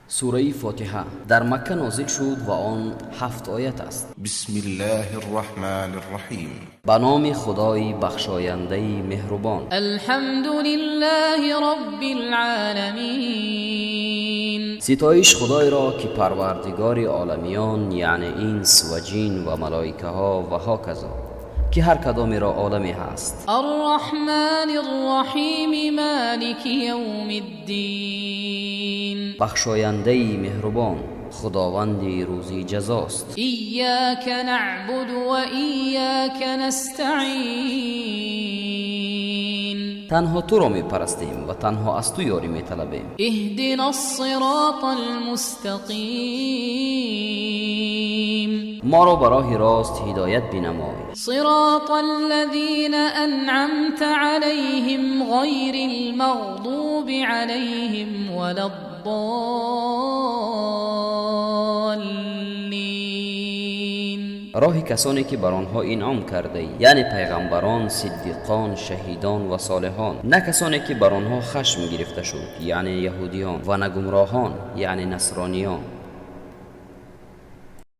سوره فاتحه در مکه نازل شد و آن 7 آیت است. بسم الله الرحمن الرحیم. به نام خدای بخشاینده مهربان. الحمد لله رب العالمین. ستایش خدای را که پروردگار عالمیان، یعنی انس و جین و ملائکه ها و هاکذا، که هر کدام را عالمی هست. الرحمن الرحیم مالک یوم الدین. بخشاینده مهربان، خداوند روزی جزاست. ایاک نعبد و ایاک نستعین. تنها تو را می پرستیم و تنها از تو یاری می طلبیم. اهدنا الصراط المستقیم. ما را به راه راست هدایت بنمای. صراط الذین انعمت علیهم غیر المغضوب علیهم ولا الضالین. راه کسانی که بر آنها انعام کرده، یعنی پیغمبران، صدیقان، شهیدان و صالحان، نه کسانی که بر آنها خشم گرفته شد، یعنی یهودیان، و نه گمراهان، یعنی نصرانیان.